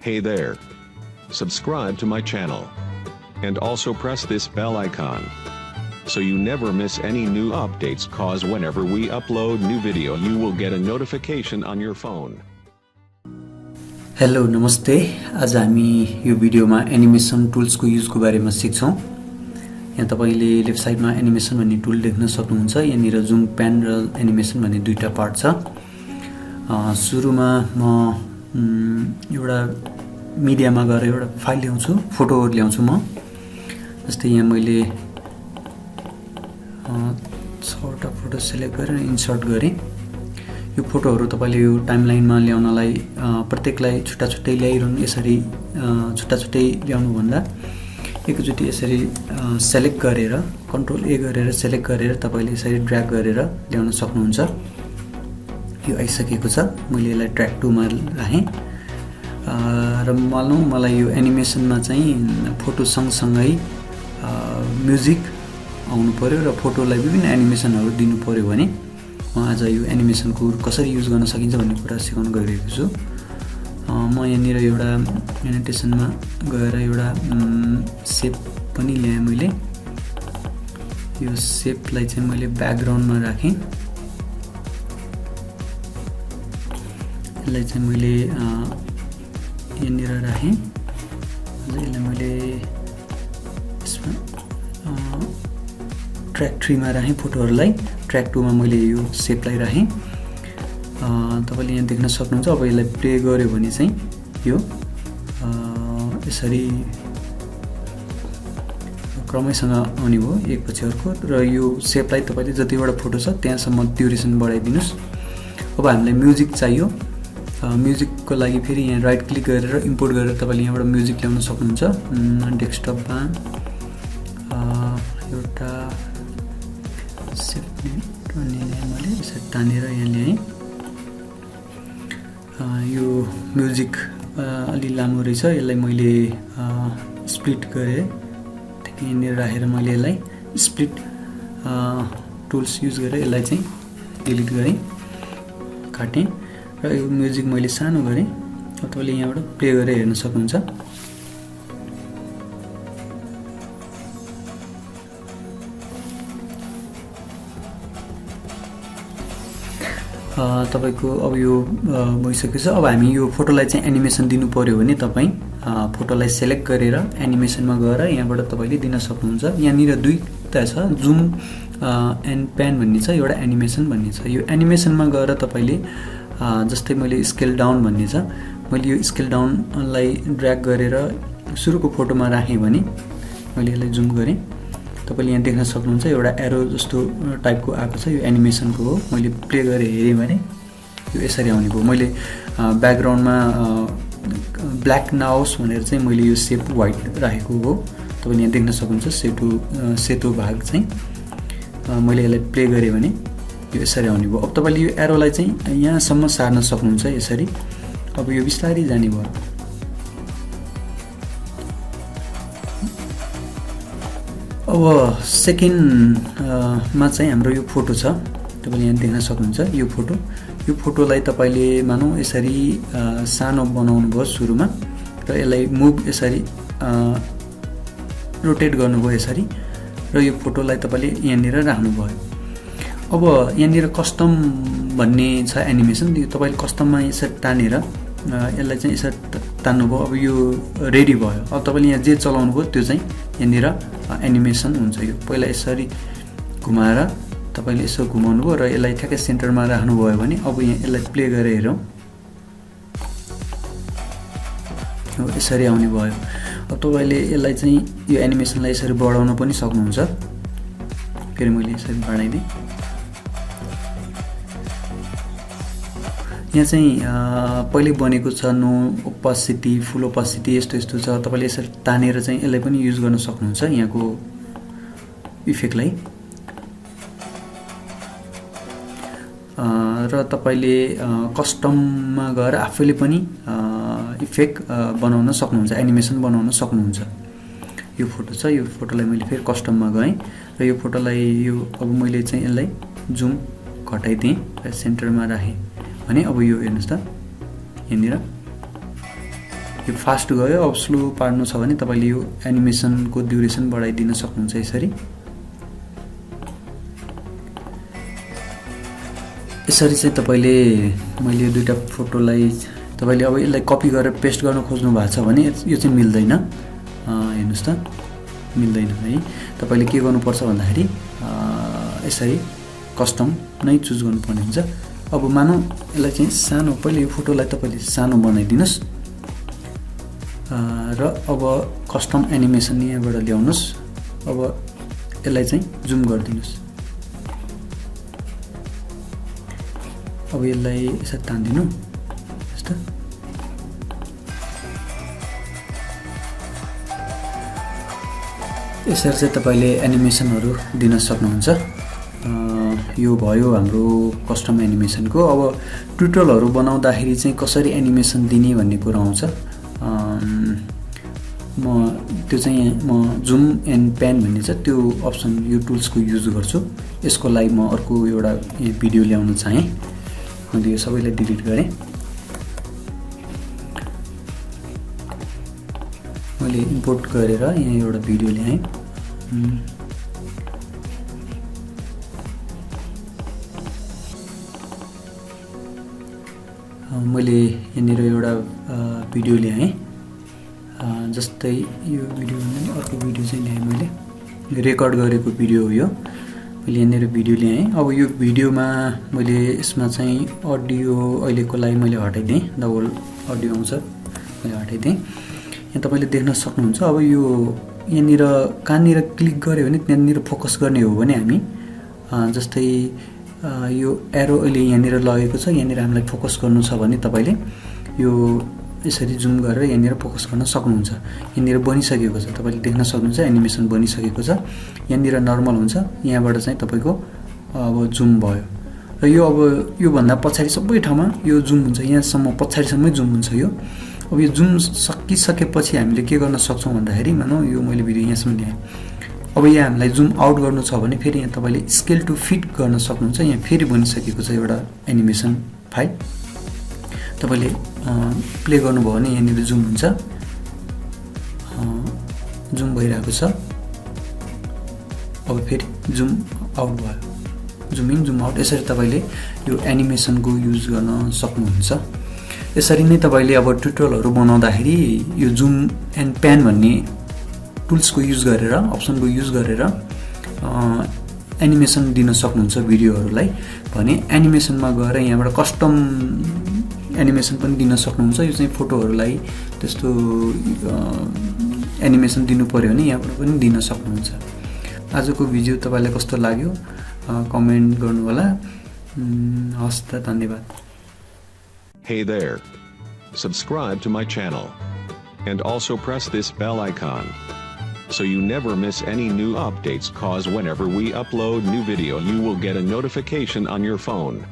Hey there. Subscribe to my channel. And also press this bell icon. So you never miss any new updates, cause whenever we upload new video you will get a notification on your phone. Hello नमस्ते। आज हामी यो भिडियोमा animation टुल्सको युजको बारेमा सिक्छौं। यहाँ तपाईले left साइडमा animation भन्ने टुल देख्न सक्नुहुन्छ। यहाँनिर जुम प्यान र एनिमेसन भन्ने दुईटा पार्ट छ। सुरुमा म एउटा मिडियामा गएर एउटा फाइल ल्याउँछु, फोटो ल्याउँछु म। जस्तै यहाँ मैले 6वटा फोटो सिलेक्ट गरेर इन्सर्ट गरे। यो फोटोहरु तपाईले यो टाइमलाइनमा ल्याउनलाई प्रत्येकलाई छुट्टा-छुट्टै ल्याइरहनु, यसरी छुट्टा-छुट्टै ल्याउनु भन्दा एकैचोटी यसरी सिलेक्ट गरेर कन्ट्रोल ए गरेर सिलेक्ट गरेर तपाईले यसरी ड्र्याग गरेर ल्याउन सक्नुहुन्छ। यो आइसकेको छ। मैले यसलाई ट्र्याक 2 मा राखे र मलाई यो एनिमेसनमा चाहिँ फोटो सँगसँगै म्युजिक आउनु पर्यो र फोटोलाई विभिन्न एनिमेसनहरु दिनु पर्यो भने म आज यो एनिमेसनको कसरी युज गर्न सकिन्छ भन्ने कुरा सिकाउन गइरहेको छु। म यहाँनिर एउटा एनिमेसनमा गएर एउटा शेप पनि ल्याएँ मैले। यो शेपलाई चाहिँ मैले ब्याकग्राउन्डमा राखेँ। यसलाई चाहिँ मैले यहाँनिर राखेँ। यसलाई मैले ट्र्याक 3 मा राखेँ फोटोहरुलाई। ट्र्याक 2 मा मैले यो शेपलाई राखेँ। तपाईले यहाँ देख्न सक्नुहुन्छ। अब यसलाई प्ले गर्यो भने चाहिँ यो यसरी क्रमैसँग आउने भयो, एकपछि अर्को। र यो शेपलाई तपाईले जतिवटा फोटो छ त्यहाँसम्म ड्युरेसन बढाइदिनुस्। अब हामीलाई म्युजिक चाहियो। म्युजिकको लागि फेरि यहाँ राइट क्लिक गरेर इम्पोर्ट गरेर तपाईले यहाँबाट म्युजिक ल्याउन सक्नुहुन्छ। डेस्कटपमा एउटा मैले यसरी तानेर यहाँ ल्याएँ। यो म्युजिक अलि लामो रहेछ। यसलाई मैले स्प्लिट गरेँ। यहाँनिर राखेर मैले यसलाई स्प्लिट टुल्स युज गरेर यसलाई चाहिँ डिलिट गरेँ, काटेँ र यो म्युजिक मैले सानो गरेँ। तपाईले यहाँबाट प्ले गरेर हेर्न सक्नुहुन्छ। तपाईको अब यो भइसकेको छ। अब हामी यो फोटोलाई चाहिँ एनिमेसन दिनु पर्यो भने तपाई फोटोलाई सिलेक्ट गरेर एनिमेसनमा गएर यहाँबाट तपाईले दिन सक्नुहुन्छ। यहाँनिर दुईटा छ, जुम एन्ड प्यान भन्ने छ, एउटा एनिमेसन भन्ने छ। यो एनिमेसनमा गएर तपाईले जस्तै मैले स्केल डाउन भन्ने छ, मैले यो स्केल डाउनलाई ड्र्याग गरेर सुरुको फोटोमा राखेँ भने मैले यसलाई जुम गरेँ। तपाईले यहाँ देख्न सक्नुहुन्छ एउटा एरो जस्तो टाइपको आएको छ। यो एनिमेसनको हो। मैले प्ले गरेर हेरेँ भने यो यसरी आउने भयो। मैले ब्याकग्राउन्डमा ब्ल्याक नआओस् भनेर चाहिँ मैले यो शेप व्हाइट राखेको हो। तपाईले यहाँ देख्न सक्नुहुन्छ सेतो भाग चाहिँ मैले यसलाई प्ले गरेँ भने यो यसरी आउने भयो। अब तपाईले यो एरोलाई चाहिँ यहाँसम्म सार्न सक्नुहुन्छ यसरी। अब यो बिस्तारै जाने भयो। अब सेकेन्डमा चाहिँ हाम्रो यो फोटो छ। तपाईले यहाँ देख्न सक्नुहुन्छ यो फोटोलाई तपाईले मानौ यसरी सानो बनाउनु भयो सुरुमा र यसलाई मुभ यसरी रोटेट गर्नुभयो यसरी र यो फोटोलाई तपाईले यहाँनिर राख्नु भयो। अब यहाँनिर कस्टम भन्ने छ एनिमेसन। यो तपाईले कस्टममा यसरी तानेर यसलाई चाहिँ यसरी तान्नुभयो। अब यो रेडी भयो। अब तपाईले यहाँ जे चलाउनु भयो त्यो चाहिँ यहाँनिर एनिमेसन हुन्छ। यो पहिला यसरी घुमाएर तपाईले यसो घुमाउनु भयो र यसलाई ठ्याक्कै सेन्टरमा राख्नु भयो भने अब यहाँ यसलाई प्ले गरेर हेरौँ यसरी आउने भयो। अब तपाईले यसलाई चाहिँ यो एनिमेसनलाई यसरी बढाउन पनि सक्नुहुन्छ। फेरि मैले यसरी बढाइदिएँ। यहाँ चाहिँ पहिले बनेको छ नो ओपासिटी, फुल ओपासिटी यस्तो छ। तपाईले यसरी तानेर चाहिँ यसलाई पनि युज गर्न सक्नुहुन्छ यहाँको इफेक्टलाई। र तपाईले कस्टममा गएर आफैले पनि इफेक्ट बनाउन सक्नुहुन्छ, एनिमेसन बनाउन सक्नुहुन्छ। यो फोटो छ। यो फोटोलाई मैले फेरि कस्टममा गएँ र यो फोटोलाई अब मैले चाहिँ यसलाई जुम घटाइदिएँ र सेन्टरमा राखेँ भने अब यो हेर्नुस् त यहाँनिर यो फास्ट गयो, अब स्लो पार्नु छ भने तपाईले यो एनिमेसनको ड्युरेसन बढाइदिन सक्नुहुन्छ यसरी। यसरी चाहिँ तपाईले मैले यो दुईटा फोटोलाई तपाईले अब यसलाई कपी गरेर पेस्ट गर्न खोज्नु भएको छ भने यो चाहिँ मिल्दैन। हेर्नुस् त मिल्दैन है। तपाईले के गर्नुपर्छ भन्दाखेरि यसरी कस्टम नै चुज गर्नुपर्ने हुन्छ। अब मानौ यसलाई चाहिँ सानो पहिले यो फोटोलाई तपाईले सानो बनाइदिनुस् र अब कस्टम एनिमेसन यहाँबाट ल्याउनुस्। अब यसलाई चाहिँ जुम गरिदिनुस्। अब यसलाई यसरी तान्दिनु यस्तो। यसरी चाहिँ तपाईले एनिमेसनहरु दिन सक्नुहुन्छ। यो भयो हाम्रो कस्टम एनिमेसनको। अब ट्युटोरियलहरु बनाउँदाखेरि चाहिँ कसरी एनिमेसन दिने भन्ने कुरा आउँछ। त्यो चाहिँ म जुम एन्ड प्यान भन्ने छ त्यो अप्सन यो टुल्सको युज गर्छु। यसको लागि म अर्को एउटा भिडियो ल्याउन चाहे। मैले यो सबैलाई डिलिट गरे। मैले इम्पोर्ट गरेर यहाँ एउटा भिडियो ल्याएँ। मैले यहाँनिर एउटा भिडियो ल्याएँ। जस्तै यो भिडियो भन्दा अर्को भिडियो चाहिँ ल्याएँ मैले। रेकर्ड गरेको भिडियो हो यो। मैले यहाँनिर भिडियो ल्याएँ। अब यो भिडियोमा मैले यसमा चाहिँ अडियो अहिलेको लागि मैले हटाइदिएँ। डबल अडियो आउँछ मैले हटाइदिएँ। यहाँ तपाईले देख्न सक्नुहुन्छ। अब यो यहाँनिर कहाँनिर क्लिक गऱ्यो भने त्यहाँनिर फोकस गर्ने हो भने हामी जस्तै यो एरो अहिले यहाँनिर लगेको छ। यहाँनिर हामीलाई फोकस गर्नु छ भने तपाईले यो यसरी जुम गरेर यहाँनिर फोकस गर्न सक्नुहुन्छ। यहाँनिर बनिसकेको छ तपाईले देख्न सक्नुहुन्छ। एनिमेसन बनिसकेको छ। यहाँनिर नर्मल हुन्छ। यहाँबाट चाहिँ तपाईको अब जुम भयो र यो अब यो भन्दा पछाडी सबै ठाउँमा यो जुम हुन्छ। यहाँसम्म पछाडीसम्मै जुम हुन्छ यो। अब यो जुम सकिसकेपछि हामीले के गर्न सक्छौं भन्दाखेरि मानौ यो मैले भिडियो यहाँसम्म ल्याएँ। अब यहाँ हामीलाई जुम आउट गर्नु छ भने फेरि यहाँ तपाईले स्केल टु फिट गर्न सक्नुहुन्छ। यहाँ फेरि बनिसकेको छ एउटा एनिमेसन फाइल। तपाईले प्ले गर्नुभयो भने यहाँनिर जुम हुन्छ। जुम भइरहेको छ। अब फेरि जुम आउट भयो। Zoom in zoom out. यसरी तपाईले यो एनिमेसनको युज गर्न सक्नुहुन्छ। यसरी नै तपाईले अब ट्युटोरियलहरु बनाउँदाखेरि यो जुम एन्ड प्यान भन्ने टुल्सको युज गरेर अप्सनको युज गरेर एनिमेसन दिन सक्नुहुन्छ भिडियोहरुलाई भने एनिमेसनमा गएर यहाँबाट कस्टम एनिमेसन पनि दिन सक्नुहुन्छ। यो चाहिँ फोटोहरुलाई त्यस्तो एनिमेसन दिनु पर्यो भने यहाँबाट पनि दिन सक्नुहुन्छ। आजको भिडियो तपाईलाई कस्तो लाग्यो कमेन्ट गर्नु होला। हस् त धन्यवाद। Hey there. Subscribe to my channel. And also press this bell icon. So you never miss any new updates, cause whenever we upload new video you will get a notification on your phone.